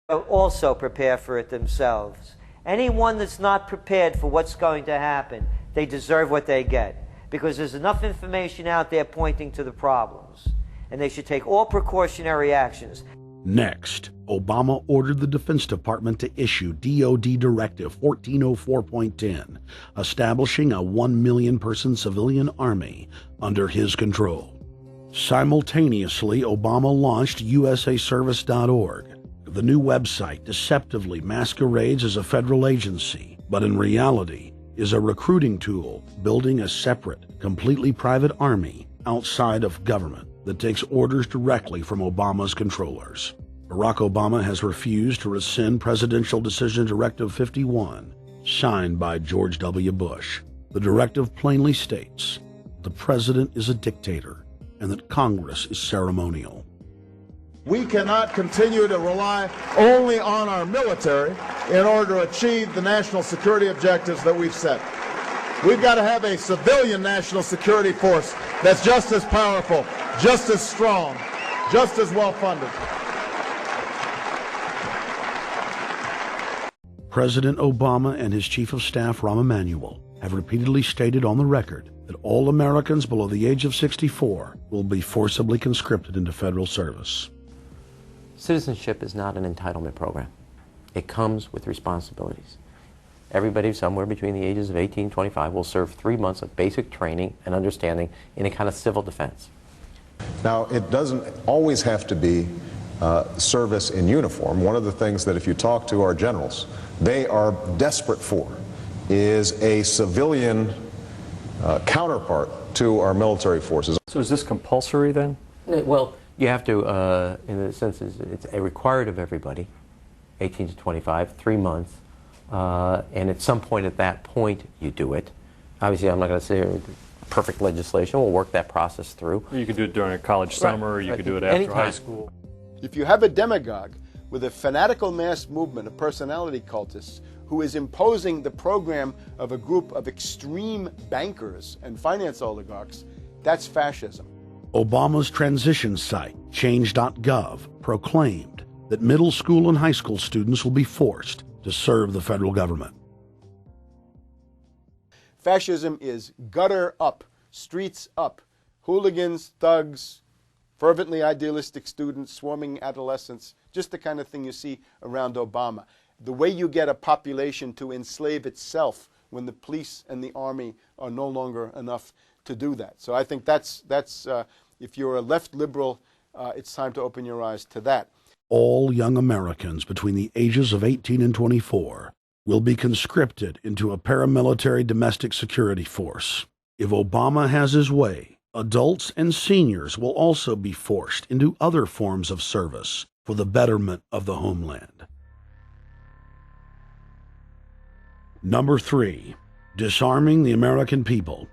also prepare for it themselves. Anyone that's not prepared for what's going to happen, they deserve what they get, because there's enough information out there pointing to the problems, and they should take all precautionary actions. Next, Obama ordered the Defense Department to issue DoD Directive 1404.10, establishing a 1 million person civilian army under his control. Simultaneously, Obama launched USAService.org. The new website deceptively masquerades as a federal agency, but in reality is a recruiting tool building a separate, completely private army outside of government that takes orders directly from Obama's controllers. Barack Obama has refused to rescind Presidential Decision Directive 51, signed by George W. Bush. The directive plainly states the president is a dictator and that Congress is ceremonial. We cannot continue to rely only on our military in order to achieve the national security objectives that we've set. We've got to have a civilian national security force that's just as powerful, just as strong, just as well funded. President Obama and his Chief of Staff, Rahm Emanuel, have repeatedly stated on the record that all Americans below the age of 64 will be forcibly conscripted into federal service. Citizenship is not an entitlement program. It comes with responsibilities. Everybody somewhere between the ages of 18 and 25 will serve 3 months of basic training and understanding in a kind of civil defense. Now, it doesn't always have to be service in uniform. One of the things that if you talk to our generals, they are desperate for is a civilian counterpart to our military forces. So is this compulsory then? Well, you have to, in a sense, it's a required of everybody, 18 to 25, 3 months, and at some point at that point you do it. Obviously, I'm not going to say perfect legislation. We'll work that process through. You could do it during a college summer, or you could do it after Anytime. high school. If you have a demagogue with a fanatical mass movement of personality cultists who is imposing the program of a group of extreme bankers and finance oligarchs, that's fascism. Obama's transition site, change.gov, proclaimed that middle school and high school students will be forced to serve the federal government. Fascism is gutter up, streets up, hooligans, thugs, fervently idealistic students, swarming adolescents, just the kind of thing you see around Obama. The way you get a population to enslave itself when the police and the army are no longer enough to do that. So I think that's if you're a left liberal, it's time to open your eyes to that. All young Americans between the ages of 18 and 24 will be conscripted into a paramilitary domestic security force. If Obama has his way, adults and seniors will also be forced into other forms of service for the betterment of the homeland. Number 3, disarming the American people.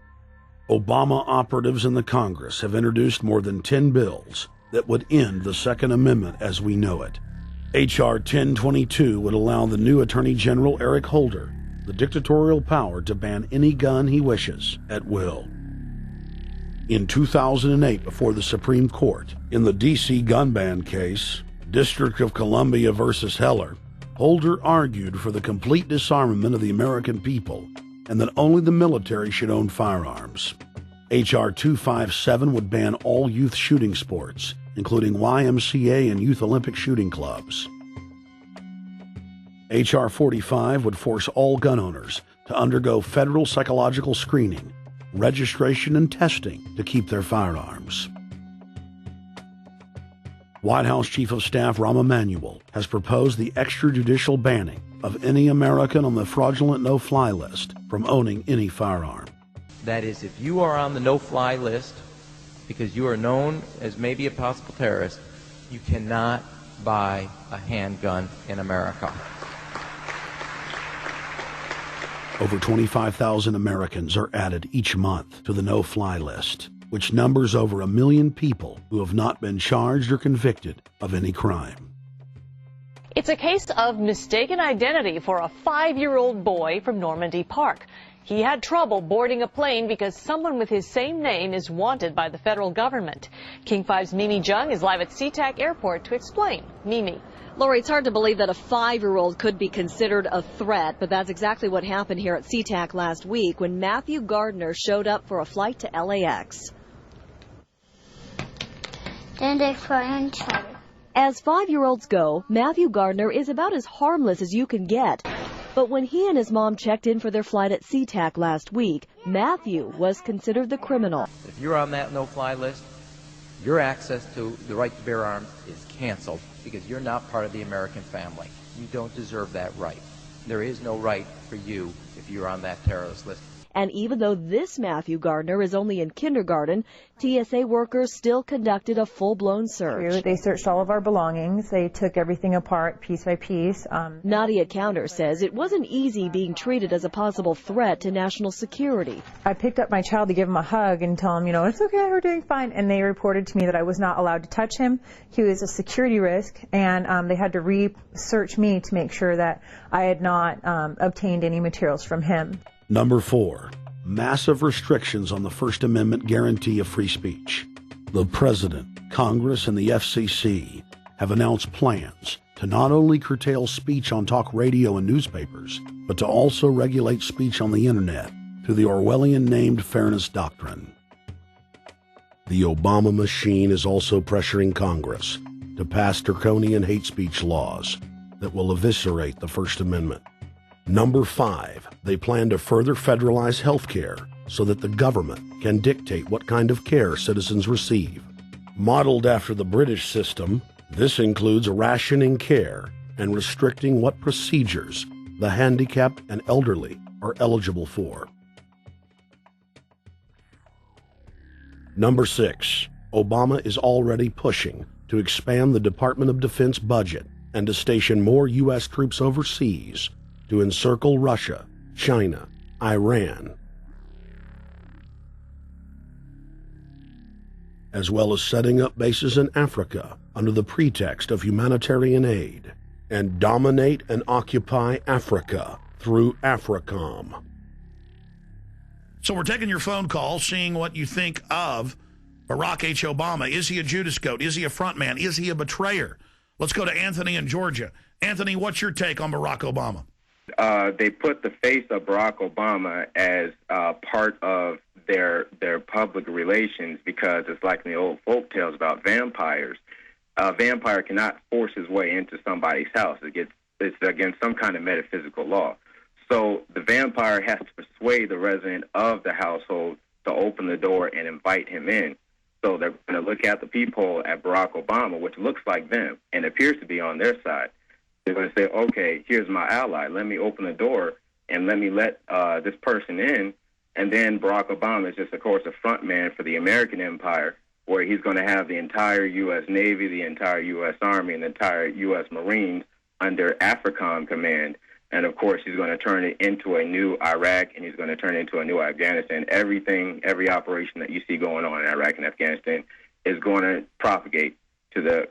Obama operatives in the Congress have introduced more than 10 bills that would end the Second Amendment as we know it. H.R. 1022 would allow the new Attorney General Eric Holder the dictatorial power to ban any gun he wishes at will. In 2008, before the Supreme Court, in the D.C. gun ban case, District of Columbia versus Heller, Holder argued for the complete disarmament of the American people and that only the military should own firearms. H.R. 257 would ban all youth shooting sports, including YMCA and Youth Olympic shooting clubs. H.R. 45 would force all gun owners to undergo federal psychological screening, registration, and testing to keep their firearms. White House Chief of Staff Rahm Emanuel has proposed the extrajudicial banning of any American on the fraudulent no-fly list from owning any firearm. That is, if you are on the no-fly list because you are known as maybe a possible terrorist, you cannot buy a handgun in America. Over 25,000 Americans are added each month to the no-fly list, which numbers over 1 million people who have not been charged or convicted of any crime. It's a case of mistaken identity for a 5-year-old boy from Normandy Park. He had trouble boarding a plane because someone with his same name is wanted by the federal government. King 5's Mimi Jung is live at SeaTac Airport to explain. Mimi, Lori, it's hard to believe that a 5-year-old could be considered a threat, but that's exactly what happened here at SeaTac last week when Matthew Gardner showed up for a flight to LAX. Then they cry on each other. As 5-year-olds go, Matthew Gardner is about as harmless as you can get. But when he and his mom checked in for their flight at SeaTac last week, Matthew was considered the criminal. If you're on that no-fly list, your access to the right to bear arms is canceled because you're not part of the American family. You don't deserve that right. There is no right for you if you're on that terrorist list. And even though this Matthew Gardner is only in kindergarten, TSA workers still conducted a full-blown search. They searched all of our belongings. They took everything apart piece by piece. Nadia Counter says it wasn't easy being treated as a possible threat to national security. I picked up my child to give him a hug and tell him, it's okay, we're doing fine. And they reported to me that I was not allowed to touch him. He was a security risk, and they had to research me to make sure that I had not obtained any materials from him. Number 4, massive restrictions on the First Amendment guarantee of free speech. The President, Congress, and the FCC have announced plans to not only curtail speech on talk radio and newspapers, but to also regulate speech on the Internet through the Orwellian-named Fairness Doctrine. The Obama machine is also pressuring Congress to pass draconian hate speech laws that will eviscerate the First Amendment. Number 5, they plan to further federalize health care so that the government can dictate what kind of care citizens receive. Modeled after the British system, this includes rationing care and restricting what procedures the handicapped and elderly are eligible for. Number 6, Obama is already pushing to expand the Department of Defense budget and to station more U.S. troops overseas to encircle Russia, China, Iran, as well as setting up bases in Africa under the pretext of humanitarian aid, and dominate and occupy Africa through AFRICOM. So we're taking your phone call, seeing what you think of Barack H. Obama. Is he a Judas goat? Is he a front man? Is he a betrayer? Let's go to Anthony in Georgia. Anthony, what's your take on Barack Obama? They put the face of Barack Obama as part of their public relations because it's like in the old folk tales about vampires. A vampire cannot force his way into somebody's house. It's against some kind of metaphysical law. So the vampire has to persuade the resident of the household to open the door and invite him in. So they're going to look at the peephole at Barack Obama, which looks like them and appears to be on their side. They're going to say, okay, here's my ally. Let me open the door and let me let this person in. And then Barack Obama is just, of course, a front man for the American empire, where he's going to have the entire U.S. Navy, the entire U.S. Army, and the entire U.S. Marines under AFRICOM command. And, of course, he's going to turn it into a new Iraq, and he's going to turn it into a new Afghanistan. Every operation that you see going on in Iraq and Afghanistan is going to propagate to the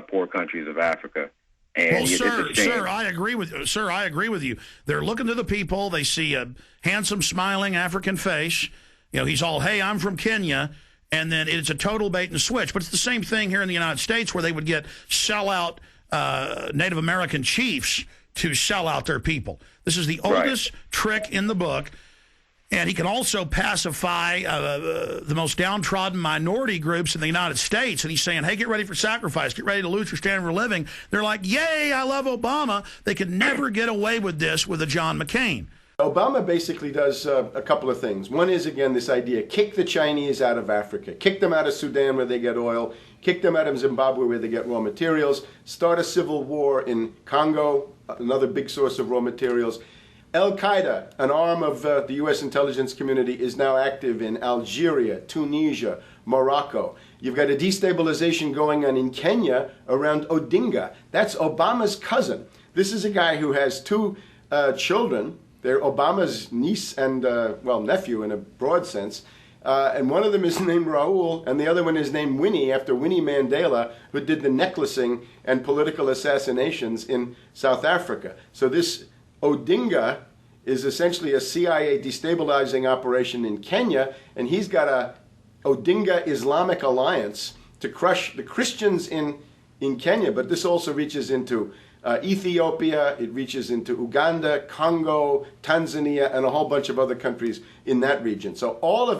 poor countries of Africa. And well, sir, I agree with you. They're looking to the people. They see a handsome, smiling African face. He's all, hey, I'm from Kenya. And then it's a total bait and switch. But it's the same thing here in the United States where they would get sellout Native American chiefs to sell out their people. This is the oldest trick in the book. And he can also pacify the most downtrodden minority groups in the United States. And he's saying, hey, get ready for sacrifice. Get ready to lose your standard of living. They're like, yay, I love Obama. They could never get away with this with a John McCain. Obama basically does a couple of things. One is, again, this idea, kick the Chinese out of Africa. Kick them out of Sudan where they get oil. Kick them out of Zimbabwe where they get raw materials. Start a civil war in Congo, another big source of raw materials. Al-Qaeda, an arm of the U.S. intelligence community, is now active in Algeria, Tunisia, Morocco. You've got a destabilization going on in Kenya around Odinga. That's Obama's cousin. This is a guy who has two children. They're Obama's niece and, nephew in a broad sense. And one of them is named Raul, and the other one is named Winnie, after Winnie Mandela, who did the necklacing and political assassinations in South Africa. So this Odinga is essentially a CIA destabilizing operation in Kenya, and he's got a Odinga Islamic Alliance to crush the Christians in in Kenya, but this also reaches into Ethiopia, it reaches into Uganda, Congo, Tanzania, and a whole bunch of other countries in that region. So all of